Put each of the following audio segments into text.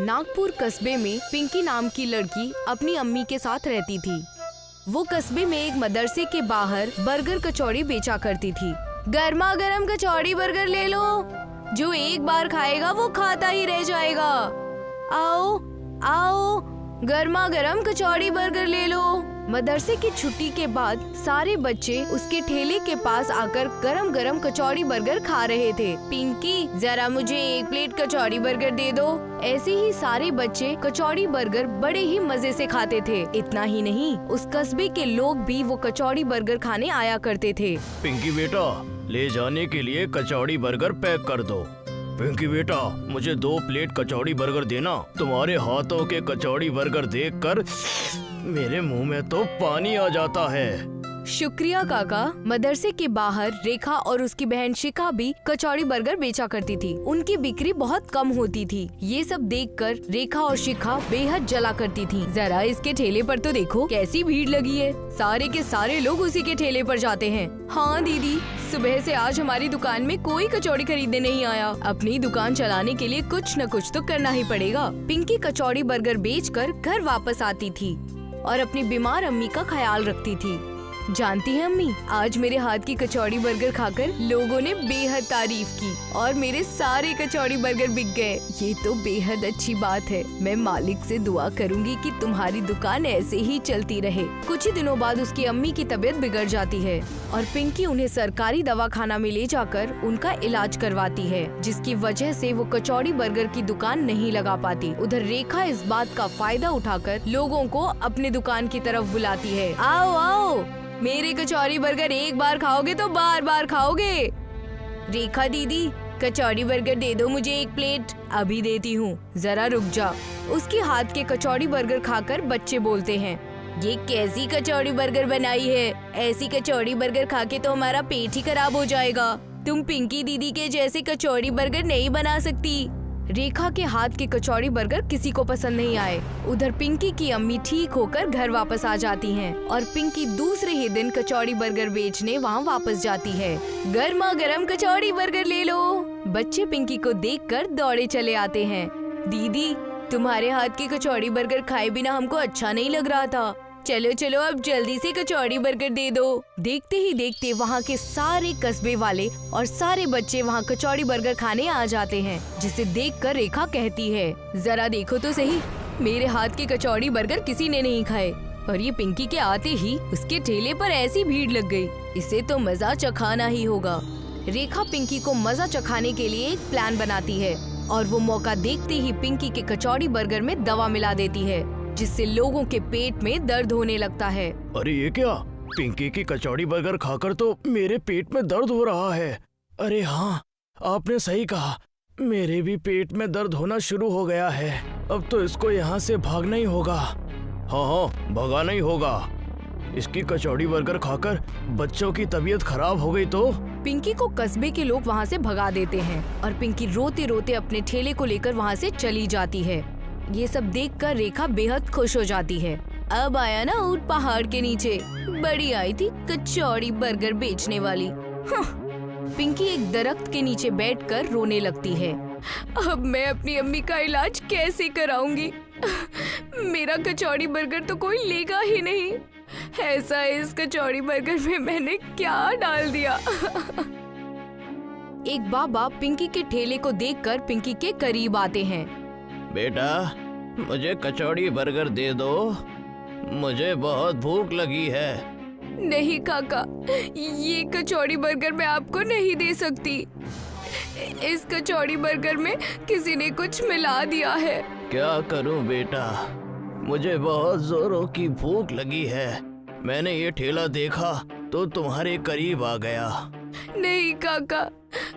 नागपुर कस्बे में पिंकी नाम की लड़की अपनी अम्मी के साथ रहती थी। वो कस्बे में एक मदरसे के बाहर बर्गर कचौड़ी बेचा करती थी। गर्मा गर्म कचौड़ी बर्गर ले लो, जो एक बार खाएगा वो खाता ही रह जाएगा। आओ आओ, गर्मा गर्म कचौड़ी बर्गर ले लो। मदरसे की छुट्टी के बाद सारे बच्चे उसके ठेले के पास आकर गरम गरम कचौड़ी बर्गर खा रहे थे। पिंकी, जरा मुझे एक प्लेट कचौड़ी बर्गर दे दो। ऐसे ही सारे बच्चे कचौड़ी बर्गर बड़े ही मजे से खाते थे। इतना ही नहीं, उस कस्बे के लोग भी वो कचौड़ी बर्गर खाने आया करते थे। पिंकी बेटा, ले जाने के लिए कचौड़ी बर्गर पैक कर दो। पिंकी बेटा, मुझे 2 प्लेट कचौड़ी बर्गर देना। तुम्हारे हाथों के कचौड़ी बर्गर देखकर मेरे मुंह में तो पानी आ जाता है। शुक्रिया काका। मदरसे के बाहर रेखा और उसकी बहन शिखा भी कचौड़ी बर्गर बेचा करती थी। उनकी बिक्री बहुत कम होती थी। ये सब देखकर रेखा और शिखा बेहद जला करती थी। जरा इसके ठेले पर तो देखो कैसी भीड़ लगी है। सारे के सारे लोग उसी के ठेले पर जाते हैं। हाँ दीदी, सुबह से आज हमारी दुकान में कोई कचौड़ी खरीदने नहीं आया। अपनी दुकान चलाने के लिए कुछ न कुछ तो करना ही पड़ेगा। पिंकी कचौड़ी बर्गर बेचकर घर वापस आती थी और अपनी बीमार अम्मी का ख्याल रखती थी। जानती है अम्मी, आज मेरे हाथ की कचौड़ी बर्गर खाकर लोगों ने बेहद तारीफ की और मेरे सारे कचौड़ी बर्गर बिक गए। ये तो बेहद अच्छी बात है। मैं मालिक से दुआ करूंगी कि तुम्हारी दुकान ऐसे ही चलती रहे। कुछ ही दिनों बाद उसकी अम्मी की तबीयत बिगड़ जाती है और पिंकी उन्हें सरकारी दवाखाना में ले जाकर उनका इलाज करवाती है, जिसकी वजह से वो कचौड़ी बर्गर की दुकान नहीं लगा पाती। उधर रेखा इस बात का फायदा उठाकर लोगों को अपने दुकान की तरफ बुलाती है। आओ आओ, मेरे कचौड़ी बर्गर एक बार खाओगे तो बार बार खाओगे। रेखा दीदी, कचौड़ी बर्गर दे दो मुझे 1 प्लेट। अभी देती हूँ, जरा रुक जा। उसके हाथ के कचौड़ी बर्गर खाकर बच्चे बोलते हैं, ये कैसी कचौड़ी बर्गर बनाई है? ऐसी कचौड़ी बर्गर खा के तो हमारा पेट ही खराब हो जाएगा। तुम पिंकी दीदी के जैसे कचौड़ी बर्गर नहीं बना सकती। रेखा के हाथ के कचौड़ी बर्गर किसी को पसंद नहीं आए। उधर पिंकी की अम्मी ठीक होकर घर वापस आ जाती हैं और पिंकी दूसरे ही दिन कचौड़ी बर्गर बेचने वहाँ वापस जाती है। गर्मा गर्म कचौड़ी बर्गर ले लो। बच्चे पिंकी को देखकर दौड़े चले आते हैं। दीदी, तुम्हारे हाथ की कचौड़ी बर्गर खाए बिना हमको अच्छा नहीं लग रहा था। चलो चलो, अब जल्दी से कचौड़ी बर्गर दे दो। देखते ही देखते वहाँ के सारे कस्बे वाले और सारे बच्चे वहाँ कचौड़ी बर्गर खाने आ जाते हैं, जिसे देखकर रेखा कहती है, जरा देखो तो सही, मेरे हाथ के कचौड़ी बर्गर किसी ने नहीं खाए। और ये पिंकी के आते ही उसके ठेले पर ऐसी भीड़ लग गई। इसे तो मजा चखाना ही होगा। रेखा पिंकी को मजा चखाने के लिए एक प्लान बनाती है और वो मौका देखते ही पिंकी के कचौड़ी बर्गर में दवा मिला देती है, जिससे लोगों के पेट में दर्द होने लगता है। अरे ये क्या? पिंकी की कचौड़ी बर्गर खाकर तो मेरे पेट में दर्द हो रहा है। अरे हाँ, आपने सही कहा, मेरे भी पेट में दर्द होना शुरू हो गया है। अब तो इसको यहाँ से भागना ही होगा। हाँ हाँ, भगाना ही होगा। इसकी कचौड़ी बर्गर खाकर बच्चों की तबीयत खराब हो गई तो। पिंकी को कस्बे के लोग वहाँ से भगा देते हैं और पिंकी रोते रोते अपने ठेले को लेकर वहाँ से चली जाती है। ये सब देखकर रेखा बेहद खुश हो जाती है। अब आया ना ऊंट पहाड़ के नीचे, बड़ी आई थी कचौड़ी बर्गर बेचने वाली। पिंकी एक दरख्त के नीचे बैठकर रोने लगती है। अब मैं अपनी अम्मी का इलाज कैसे कराऊंगी? मेरा कचौड़ी बर्गर तो कोई लेगा ही नहीं। ऐसा इस कचौड़ी बर्गर में मैंने क्या डाल दिया? एक बाबा पिंकी के ठेले को देखकर पिंकी के करीब आते हैं। बेटा, मुझे कचौड़ी बर्गर दे दो, मुझे बहुत भूख लगी है। नहीं काका, ये कचौड़ी बर्गर मैं आपको नहीं दे सकती। इस कचौड़ी बर्गर में किसी ने कुछ मिला दिया है। क्या करूं बेटा, मुझे बहुत जोरों की भूख लगी है। मैंने ये ठेला देखा तो तुम्हारे करीब आ गया। नहीं काका,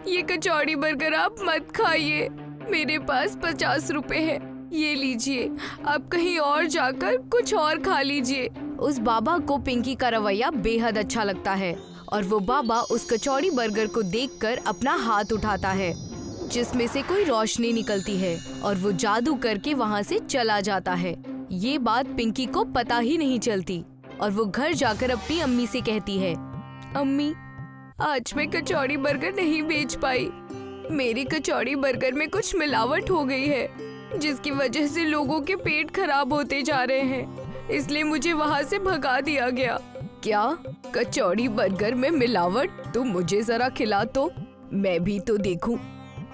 ये कचौड़ी बर्गर आप मत खाइए। मेरे पास 50 रुपए है, ये लीजिए। आप कहीं और जाकर कुछ और खा लीजिए। उस बाबा को पिंकी का रवैया बेहद अच्छा लगता है और वो बाबा उस कचौड़ी बर्गर को देखकर अपना हाथ उठाता है, जिसमें से कोई रोशनी निकलती है और वो जादू करके वहाँ से चला जाता है। ये बात पिंकी को पता ही नहीं चलती और वो घर जाकर अपनी अम्मी से कहती है, अम्मी, आज मैं कचौड़ी बर्गर नहीं बेच पाई। मेरी कचौड़ी बर्गर में कुछ मिलावट हो गई है। जिसकी वजह से लोगों के पेट खराब होते जा रहे हैं, इसलिए मुझे वहाँ से भगा दिया गया। क्या कचौड़ी बर्गर में मिलावट? तुम मुझे जरा खिला तो मैं भी तो देखूं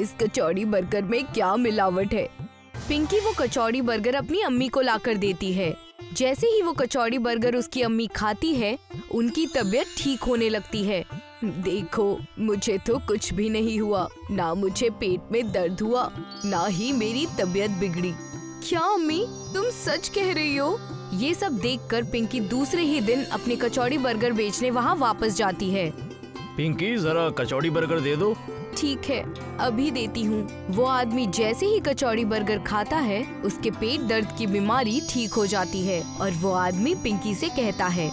इस कचौड़ी बर्गर में क्या मिलावट है। पिंकी वो कचौड़ी बर्गर अपनी अम्मी को लाकर देती है। जैसे ही वो कचौड़ी बर्गर उसकी अम्मी खाती है, उनकी तबीयत ठीक होने लगती है। देखो, मुझे तो कुछ भी नहीं हुआ, ना मुझे पेट में दर्द हुआ, ना ही मेरी तबीयत बिगड़ी। क्या अम्मी, तुम सच कह रही हो? ये सब देखकर पिंकी दूसरे ही दिन अपने कचौड़ी बर्गर बेचने वहाँ वापस जाती है। पिंकी, जरा कचौड़ी बर्गर दे दो। ठीक है, अभी देती हूँ। वो आदमी जैसे ही कचौड़ी बर्गर खाता है, उसके पेट दर्द की बीमारी ठीक हो जाती है और वो आदमी पिंकी से कहता है,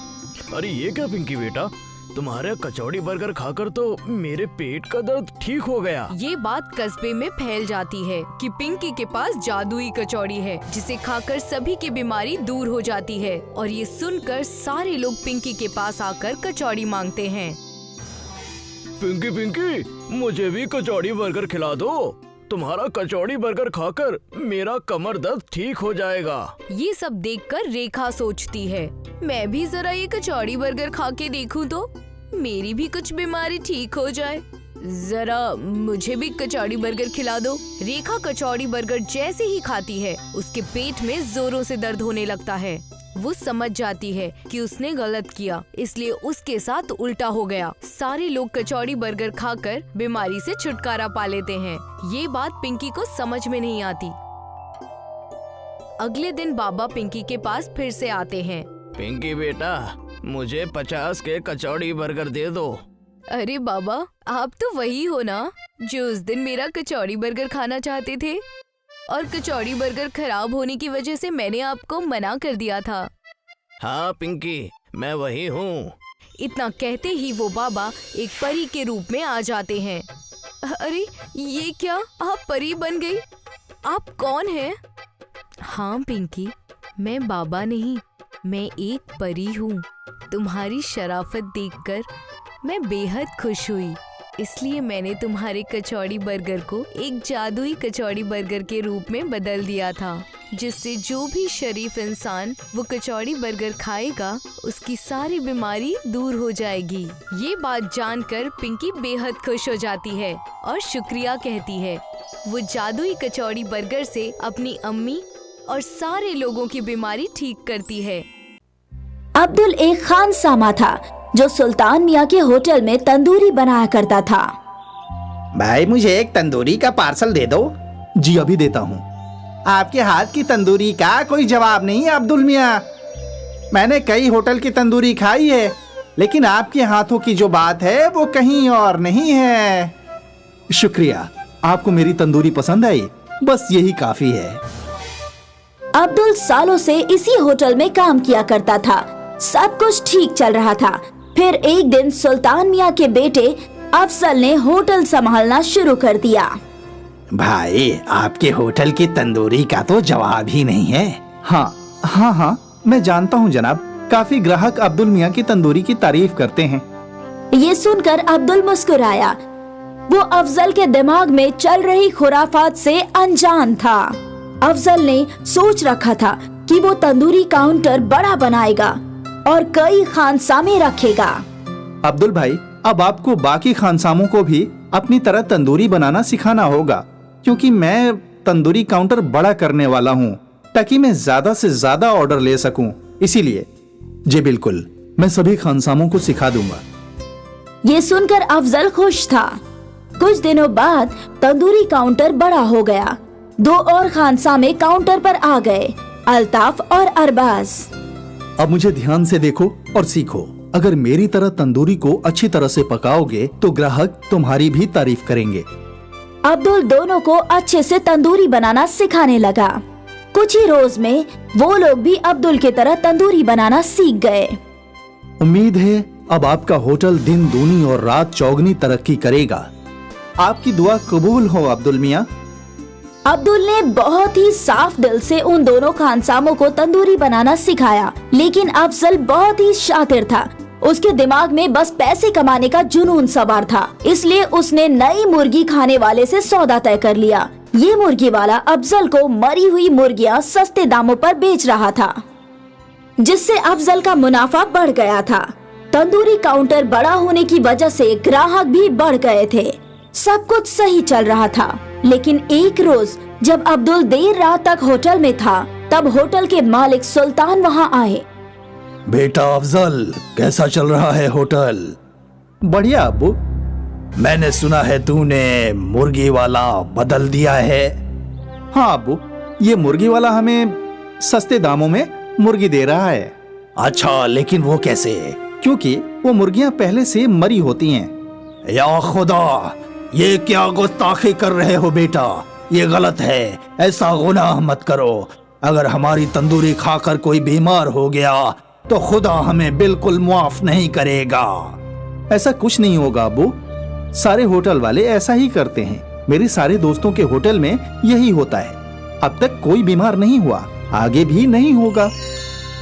अरे ये क्या पिंकी बेटा, तुम्हारे कचौड़ी बर्गर खाकर तो मेरे पेट का दर्द ठीक हो गया। ये बात कस्बे में फैल जाती है कि पिंकी के पास जादुई कचौड़ी है, जिसे खाकर सभी की बीमारी दूर हो जाती है। और ये सुनकर सारे लोग पिंकी के पास आकर कचौड़ी मांगते हैं। पिंकी पिंकी, मुझे भी कचौड़ी बर्गर खिला दो। तुम्हारा कचौड़ी बर्गर खाकर मेरा कमर दर्द ठीक हो जाएगा। ये सब देखकर रेखा सोचती है, मैं भी जरा ये कचौड़ी बर्गर खा के देखूं तो मेरी भी कुछ बीमारी ठीक हो जाए। जरा मुझे भी कचौड़ी बर्गर खिला दो। रेखा कचौड़ी बर्गर जैसे ही खाती है, उसके पेट में जोरों से दर्द होने लगता है। वो समझ जाती है कि उसने गलत किया, इसलिए उसके साथ उल्टा हो गया। सारे लोग कचौड़ी बर्गर खाकर बीमारी से छुटकारा पा लेते हैं। ये बात पिंकी को समझ में नहीं आती। अगले दिन बाबा पिंकी के पास फिर से आते हैं। पिंकी बेटा, मुझे 50 के कचौड़ी बर्गर दे दो। अरे बाबा, आप तो वही हो ना जो उस दिन मेरा कचौड़ी बर्गर खाना चाहते थे, और कचौड़ी बर्गर खराब होने की वजह से मैंने आपको मना कर दिया था। हाँ पिंकी, मैं वही हूँ। इतना कहते ही वो बाबा एक परी के रूप में आ जाते हैं। अरे ये क्या, आप परी बन गई? आप कौन हैं? हाँ पिंकी, मैं बाबा नहीं, मैं एक परी हूँ। तुम्हारी शराफत देखकर मैं बेहद खुश हुई, इसलिए मैंने तुम्हारे कचौड़ी बर्गर को एक जादुई कचौड़ी बर्गर के रूप में बदल दिया था, जिससे जो भी शरीफ इंसान वो कचौड़ी बर्गर खाएगा, उसकी सारी बीमारी दूर हो जाएगी। ये बात जानकर पिंकी बेहद खुश हो जाती है और शुक्रिया कहती है। वो जादुई कचौड़ी बर्गर से अपनी अम्मी और सारे लोगों की बीमारी ठीक करती है। अब्दुल एक खानसामा था जो सुल्तान मियाँ के होटल में तंदूरी बनाया करता था। भाई, मुझे एक तंदूरी का पार्सल दे दो। जी अभी देता हूँ। आपके हाथ की तंदूरी का कोई जवाब नहीं है अब्दुल मियाँ। मैंने कई होटल की तंदूरी खाई है, लेकिन आपके हाथों की जो बात है वो कहीं और नहीं है। शुक्रिया, आपको मेरी तंदूरी पसंद आई, बस यही काफी है। अब्दुल सालों से इसी होटल में काम किया करता था। सब कुछ ठीक चल रहा था। फिर एक दिन सुल्तान मियाँ के बेटे अफजल ने होटल संभालना शुरू कर दिया। भाई, आपके होटल की तंदूरी का तो जवाब ही नहीं है। हाँ, मैं जानता हूँ जनाब। काफी ग्राहक अब्दुल मियाँ की तंदूरी की तारीफ करते हैं। ये सुनकर अब्दुल मुस्कुराया। वो अफजल के दिमाग में चल रही खुराफात से अनजान था। अफजल ने सोच रखा था कि वो तंदूरी काउंटर बड़ा बनाएगा और कई खानसामे रखेगा। अब्दुल भाई, अब आपको बाकी खानसामों को भी अपनी तरह तंदूरी बनाना सिखाना होगा, क्योंकि मैं तंदूरी काउंटर बड़ा करने वाला हूँ ताकि मैं ज्यादा से ज्यादा ऑर्डर ले सकूं। इसीलिए जी बिल्कुल, मैं सभी खानसामों को सिखा दूंगा। ये सुनकर अफजल खुश था। कुछ दिनों बाद तंदूरी काउंटर बड़ा हो गया। 2 और खानसामे काउंटर पर आ गए, अल्ताफ और अरबाज। अब मुझे ध्यान से देखो और सीखो। अगर मेरी तरह तंदूरी को अच्छी तरह से पकाओगे तो ग्राहक तुम्हारी भी तारीफ करेंगे। अब्दुल दोनों को अच्छे से तंदूरी बनाना सिखाने लगा। कुछ ही रोज में वो लोग भी अब्दुल की तरह तंदूरी बनाना सीख गए। उम्मीद है अब आपका होटल दिन दूनी और रात चौगनी तरक्की करेगा। आपकी दुआ कबूल हो अब्दुल मियाँ। अब्दुल ने बहुत ही साफ दिल से उन दोनों खानसामों को तंदूरी बनाना सिखाया, लेकिन अफजल बहुत ही शातिर था। उसके दिमाग में बस पैसे कमाने का जुनून सवार था, इसलिए उसने नई मुर्गी खाने वाले से सौदा तय कर लिया। ये मुर्गी वाला अफजल को मरी हुई मुर्गियां सस्ते दामों पर बेच रहा था, जिससे अफजल का मुनाफा बढ़ गया था। तंदूरी काउंटर बड़ा होने की वजह से ग्राहक भी बढ़ गए थे। सब कुछ सही चल रहा था, लेकिन एक रोज जब अब्दुल देर रात तक होटल में था, तब होटल के मालिक सुल्तान वहाँ आए। बेटा अफजल, कैसा चल रहा है होटल? बढ़िया अब्बू। मैंने सुना है तूने मुर्गी वाला बदल दिया है। हाँ अब्बू, ये मुर्गी वाला हमें सस्ते दामों में मुर्गी दे रहा है। अच्छा, लेकिन वो कैसे? क्योंकि वो मुर्गियां पहले से मरी होती हैं। या खुदा, ये क्या गुस्ताखी कर रहे हो बेटा? ये गलत है, ऐसा गुनाह मत करो। अगर हमारी तंदूरी खाकर कोई बीमार हो गया तो खुदा हमें बिल्कुल मुआफ नहीं करेगा। ऐसा कुछ नहीं होगा अब्बू, सारे होटल वाले ऐसा ही करते हैं। मेरे सारे दोस्तों के होटल में यही होता है। अब तक कोई बीमार नहीं हुआ, आगे भी नहीं होगा।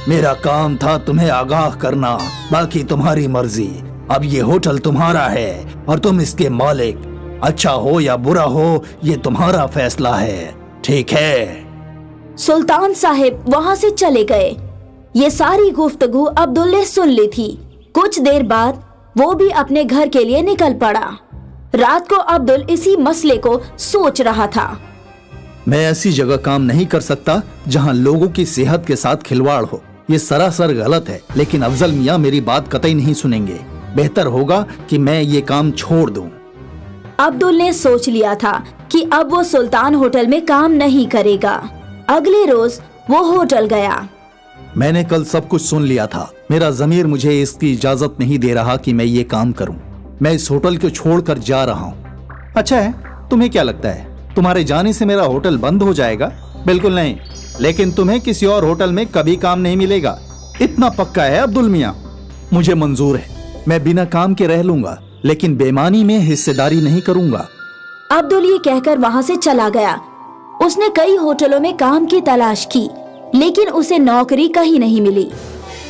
मेरा काम था तुम्हें आगाह करना, बाकी तुम्हारी मर्जी। अब ये होटल तुम्हारा है और तुम इसके मालिक। अच्छा हो या बुरा हो, ये तुम्हारा फैसला है, ठीक है? सुल्तान साहिब वहाँ से चले गए। ये सारी गुफ्तगू अब्दुल ने सुन ली थी। कुछ देर बाद वो भी अपने घर के लिए निकल पड़ा। रात को अब्दुल इसी मसले को सोच रहा था। मैं ऐसी जगह काम नहीं कर सकता जहां लोगों की सेहत के साथ खिलवाड़ हो। ये सरासर गलत है, लेकिन अफजल मियाँ मेरी बात कतई नहीं सुनेंगे। बेहतर होगा कि मैं ये काम छोड़ दूं। अब्दुल ने सोच लिया था कि अब वो सुल्तान होटल में काम नहीं करेगा। अगले रोज वो होटल गया। मैंने कल सब कुछ सुन लिया था। मेरा ज़मीर मुझे इसकी इजाजत नहीं दे रहा कि मैं ये काम करूं। मैं इस होटल को छोड़कर जा रहा हूं। अच्छा है, तुम्हें क्या लगता है तुम्हारे जाने से मेरा होटल बंद हो जाएगा? बिल्कुल नहीं, लेकिन तुम्हें किसी और होटल में कभी काम नहीं मिलेगा, इतना पक्का है अब्दुल मियाँ। मुझे मंजूर है, मैं बिना काम के रह लूंगा, लेकिन बेईमानी में हिस्सेदारी नहीं करूंगा। अब्दुल ये कहकर वहाँ से चला गया। उसने कई होटलों में काम की तलाश की, लेकिन उसे नौकरी कहीं नहीं मिली।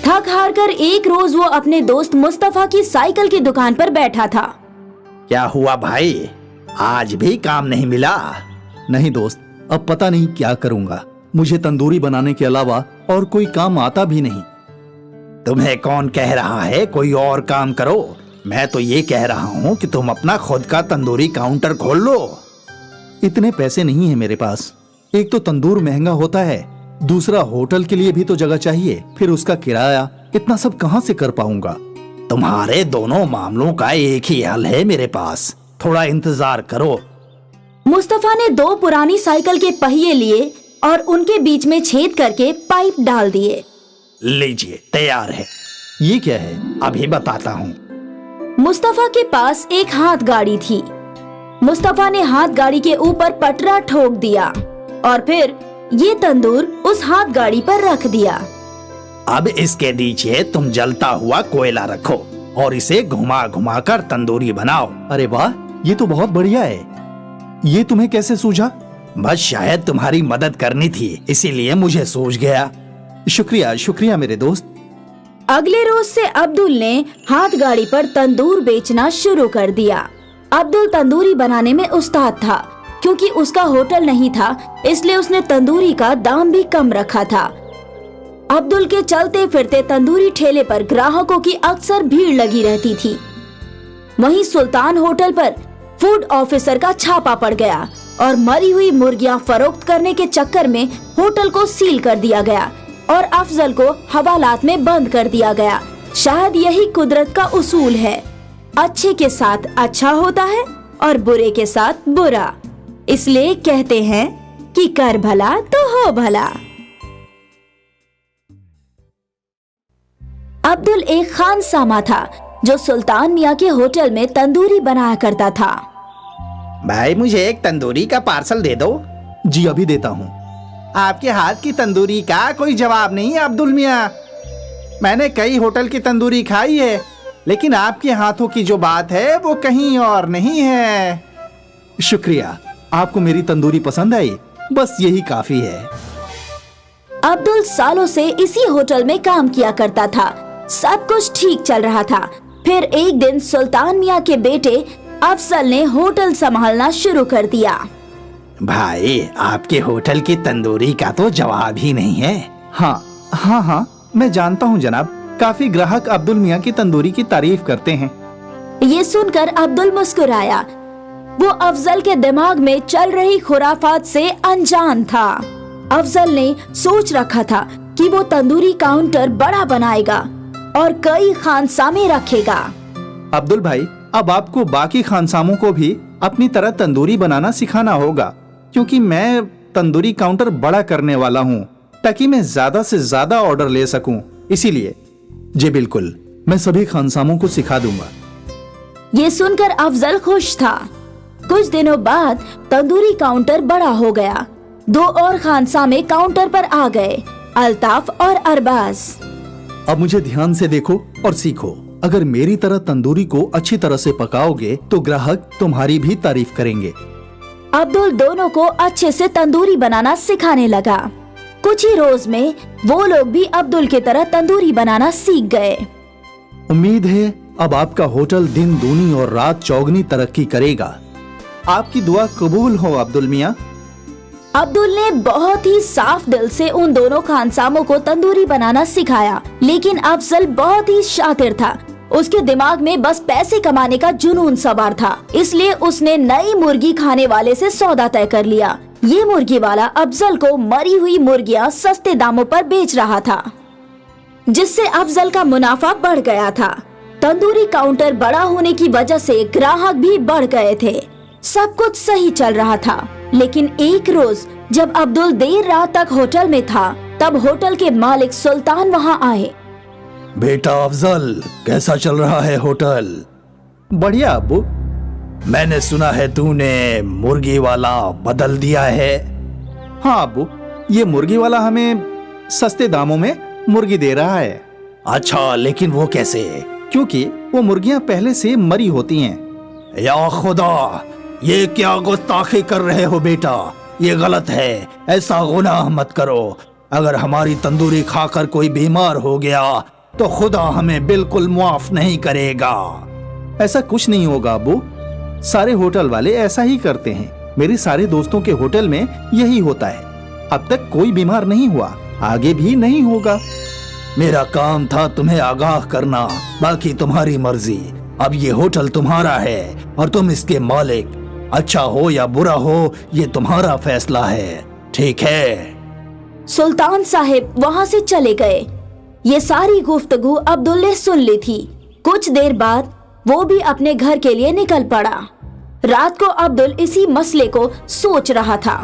थक हार कर एक रोज वो अपने दोस्त मुस्तफा की साइकिल की दुकान पर बैठा था। क्या हुआ भाई, आज भी काम नहीं मिला? नहीं दोस्त, अब पता नहीं क्या करूंगा। मुझे तंदूरी बनाने के अलावा और कोई काम आता भी नहीं। तुम्हें कौन कह रहा है कोई और काम करो? मैं तो ये कह रहा हूँ कि तुम अपना खुद का तंदूरी काउंटर खोल लो। इतने पैसे नहीं है मेरे पास। एक तो तंदूर महंगा होता है, दूसरा होटल के लिए भी तो जगह चाहिए, फिर उसका किराया, इतना सब कहाँ से कर पाऊंगा? तुम्हारे दोनों मामलों का एक ही हल है मेरे पास, थोड़ा इंतजार करो। मुस्तफा ने 2 पुरानी साइकिल के पहिए लिए और उनके बीच में छेद करके पाइप डाल दिए। लीजिए, तैयार है। ये क्या है? अभी बताता हूँ। मुस्तफा के पास एक हाथ गाड़ी थी। मुस्तफा ने हाथ गाड़ी के ऊपर पटरा ठोक दिया और फिर ये तंदूर उस हाथ गाड़ी पर रख दिया। अब इसके नीचे तुम जलता हुआ कोयला रखो और इसे घुमा घुमा कर तंदूरी बनाओ। अरे वाह, ये तो बहुत बढ़िया है। ये तुम्हें कैसे सूझा? बस शायद तुम्हारी मदद करनी थी, इसीलिए मुझे सूझ गया। शुक्रिया शुक्रिया मेरे दोस्त। अगले रोज से अब्दुल ने हाथ गाड़ी पर तंदूर बेचना शुरू कर दिया। अब्दुल तंदूरी बनाने में उस्ताद था। क्योंकि उसका होटल नहीं था, इसलिए उसने तंदूरी का दाम भी कम रखा था। अब्दुल के चलते फिरते तंदूरी ठेले पर ग्राहकों की अक्सर भीड़ लगी रहती थी। वहीं सुल्तान होटल पर फूड ऑफिसर का छापा पड़ गया और मरी हुई मुर्गियां फरोख्त करने के चक्कर में होटल को सील कर दिया गया और अफजल को हवालात में बंद कर दिया गया। शायद यही कुदरत का उसूल है, अच्छे के साथ अच्छा होता है और बुरे के साथ बुरा। इसलिए कहते हैं कि कर भला तो हो भला। अब्दुल एक खानसामा था जो सुल्तान मियाँ के होटल में तंदूरी बनाया करता था। भाई, मुझे एक तंदूरी का पार्सल दे दो। जी अभी देता हूँ। आपके हाथ की तंदूरी का कोई जवाब नहीं है अब्दुल मियाँ। मैंने कई होटल की तंदूरी खाई है, लेकिन आपके हाथों की जो बात है वो कहीं और नहीं है। शुक्रिया, आपको मेरी तंदूरी पसंद आई, बस यही काफी है। अब्दुल सालों से इसी होटल में काम किया करता था। सब कुछ ठीक चल रहा था। फिर एक दिन सुल्तान मियाँ के बेटे अफजल ने होटल संभालना शुरू कर दिया। भाई आपके होटल की तंदूरी का तो जवाब ही नहीं है। हाँ हाँ हाँ, मैं जानता हूँ जनाब। काफी ग्राहक अब्दुल मियाँ की तंदूरी की तारीफ करते हैं। ये सुनकर अब्दुल मुस्कुराया। वो अफजल के दिमाग में चल रही खुराफात से अनजान था। अफजल ने सोच रखा था कि वो तंदूरी काउंटर बड़ा बनाएगा और कई खानसामे रखेगा। अब्दुल भाई, अब आपको बाकी खानसामों को भी अपनी तरह तंदूरी बनाना सिखाना होगा, क्योंकि मैं तंदूरी काउंटर बड़ा करने वाला हूँ ताकि मैं ज्यादा से ज्यादा ऑर्डर ले सकूं। इसीलिए जी बिल्कुल, मैं सभी खानसामों को सिखा दूंगा। ये सुनकर अफजल खुश था। कुछ दिनों बाद तंदूरी काउंटर बड़ा हो गया। 2 और खानसामे काउंटर पर आ गए, अल्ताफ और अरबाज। अब मुझे ध्यान से देखो और सीखो। अगर मेरी तरह तंदूरी को अच्छी तरह से पकाओगे तो ग्राहक तुम्हारी भी तारीफ करेंगे। अब्दुल दोनों को अच्छे से तंदूरी बनाना सिखाने लगा। कुछ ही रोज में वो लोग भी अब्दुल की तरह तंदूरी बनाना सीख गए। उम्मीद है अब आपका होटल दिन दूनी और रात चौगनी तरक्की करेगा। आपकी दुआ कबूल हो अब्दुल मियाँ। अब्दुल ने बहुत ही साफ दिल से उन दोनों खानसामों को तंदूरी बनाना सिखाया, लेकिन अफजल बहुत ही शातिर था। उसके दिमाग में बस पैसे कमाने का जुनून सवार था, इसलिए उसने नई मुर्गी खाने वाले से सौदा तय कर लिया। ये मुर्गी वाला अफजल को मरी हुई मुर्गियां सस्ते दामों पर बेच रहा था, जिससे अफजल का मुनाफा बढ़ गया था। तंदूरी काउंटर बड़ा होने की वजह से ग्राहक भी बढ़ गए थे। सब कुछ सही चल रहा था, लेकिन एक रोज जब अब्दुल देर रात तक होटल में था, तब होटल के मालिक सुल्तान वहाँ आए। बेटा अफजल, कैसा चल रहा है होटल? बढ़िया अब्बू। मैंने सुना है तूने मुर्गी वाला बदल दिया है। हाँ अब्बू, ये मुर्गी वाला हमें सस्ते दामों में मुर्गी दे रहा है। अच्छा, लेकिन वो कैसे? क्योंकि वो मुर्गियां पहले से मरी होती हैं। या खुदा, ये क्या गुस्ताखी कर रहे हो बेटा? ये गलत है, ऐसा गुनाह मत करो। अगर हमारी तंदूरी खाकर कोई बीमार हो गया तो खुदा हमें बिल्कुल मुआफ नहीं करेगा। ऐसा कुछ नहीं होगा अब्बू, सारे होटल वाले ऐसा ही करते हैं। मेरे सारे दोस्तों के होटल में यही होता है। अब तक कोई बीमार नहीं हुआ, आगे भी नहीं होगा। मेरा काम था तुम्हें आगाह करना, बाकी तुम्हारी मर्जी। अब ये होटल तुम्हारा है और तुम इसके मालिक। अच्छा हो या बुरा हो, ये तुम्हारा फैसला है, ठीक है? सुल्तान साहिब वहाँ से चले गए। ये सारी गुफ्तगू अब्दुल ने सुन ली थी। कुछ देर बाद वो भी अपने घर के लिए निकल पड़ा। रात को अब्दुल इसी मसले को सोच रहा था।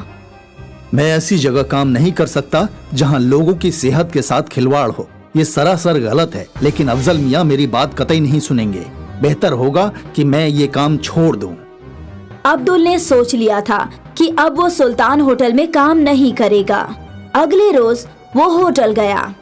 मैं ऐसी जगह काम नहीं कर सकता जहां लोगों की सेहत के साथ खिलवाड़ हो। ये सरासर गलत है, लेकिन अफजल मियाँ मेरी बात कतई नहीं सुनेंगे। बेहतर होगा कि मैं ये काम छोड़ दूं। अब्दुल ने सोच लिया था कि अब वो सुल्तान होटल में काम नहीं करेगा। अगले रोज वो होटल गया।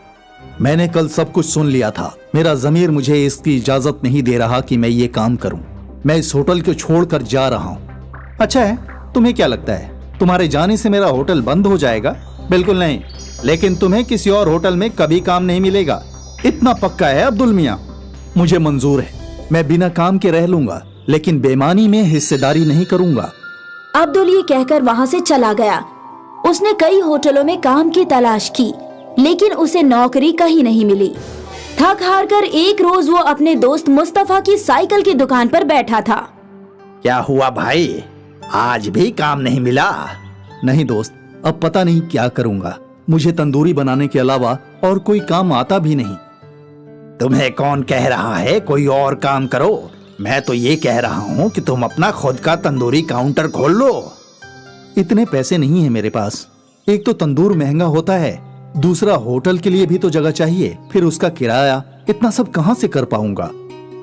मैंने कल सब कुछ सुन लिया था। मेरा ज़मीर मुझे इसकी इजाजत नहीं दे रहा कि मैं ये काम करूं। मैं इस होटल को छोड़कर जा रहा हूं। अच्छा है, तुम्हें क्या लगता है तुम्हारे जाने से मेरा होटल बंद हो जाएगा? बिल्कुल नहीं, लेकिन तुम्हें किसी और होटल में कभी काम नहीं मिलेगा, इतना पक्का है अब्दुल मियाँ। मुझे मंजूर है, मैं बिना काम के रह लूंगा, लेकिन बेईमानी में हिस्सेदारी नहीं करूंगा। अब्दुल ये कहकर वहाँ से चला गया। उसने कई होटलों में काम की तलाश की, लेकिन उसे नौकरी कहीं नहीं मिली। थक हार कर एक रोज वो अपने दोस्त मुस्तफा की साइकिल की दुकान पर बैठा था। क्या हुआ भाई, आज भी काम नहीं मिला? नहीं दोस्त, अब पता नहीं क्या करूंगा। मुझे तंदूरी बनाने के अलावा और कोई काम आता भी नहीं। तुम्हें कौन कह रहा है कोई और काम करो? मैं तो ये कह रहा हूँ कि तुम अपना खुद का तंदूरी काउंटर खोल लो। इतने पैसे नहीं है मेरे पास। एक तो तंदूर महंगा होता है, दूसरा होटल के लिए भी तो जगह चाहिए, फिर उसका किराया। इतना सब कहाँ से कर पाऊंगा?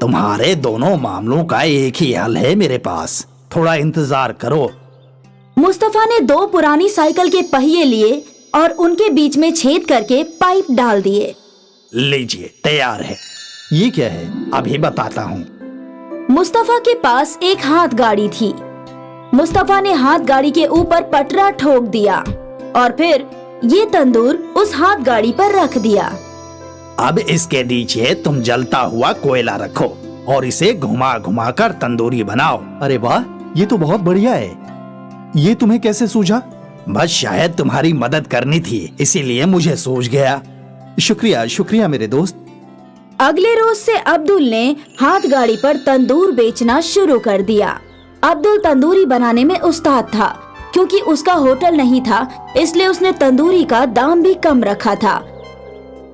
तुम्हारे दोनों मामलों का एक ही हल है मेरे पास, थोड़ा इंतजार करो। मुस्तफा ने 2 पुरानी साइकिल के पहिए लिए और उनके बीच में छेद करके पाइप डाल दिए। लीजिए, तैयार है। ये क्या है? अभी बताता हूँ। मुस्तफा के पास एक हाथ गाड़ी थी। मुस्तफा ने हाथ गाड़ी के ऊपर पटरा ठोक दिया और फिर ये तंदूर उस हाथ गाड़ी पर रख दिया। अब इसके नीचे तुम जलता हुआ कोयला रखो और इसे घुमा घुमा कर तंदूरी बनाओ। अरे वाह, ये तो बहुत बढ़िया है। ये तुम्हें कैसे सूझा? बस शायद तुम्हारी मदद करनी थी, इसीलिए मुझे सूझ गया। शुक्रिया शुक्रिया मेरे दोस्त। अगले रोज से अब्दुल ने हाथ गाड़ी पर तंदूर बेचना शुरू कर दिया। अब्दुल तंदूरी बनाने में उस्ताद था। क्योंकि उसका होटल नहीं था, इसलिए उसने तंदूरी का दाम भी कम रखा था।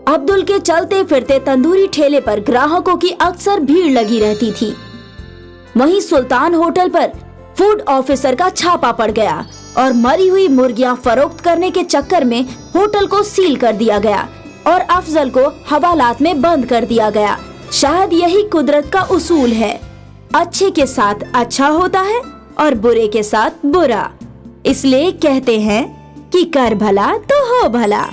अब्दुल के चलते फिरते तंदूरी ठेले पर ग्राहकों की अक्सर भीड़ लगी रहती थी। वहीं सुल्तान होटल पर फूड ऑफिसर का छापा पड़ गया और मरी हुई मुर्गियां फरोख्त करने के चक्कर में होटल को सील कर दिया गया और अफजल को हवालात में बंद कर दिया गया। शायद यही कुदरत का उसूल है, अच्छे के साथ अच्छा होता है और बुरे के साथ बुरा। इसलिए कहते हैं कि कर भला तो हो भला।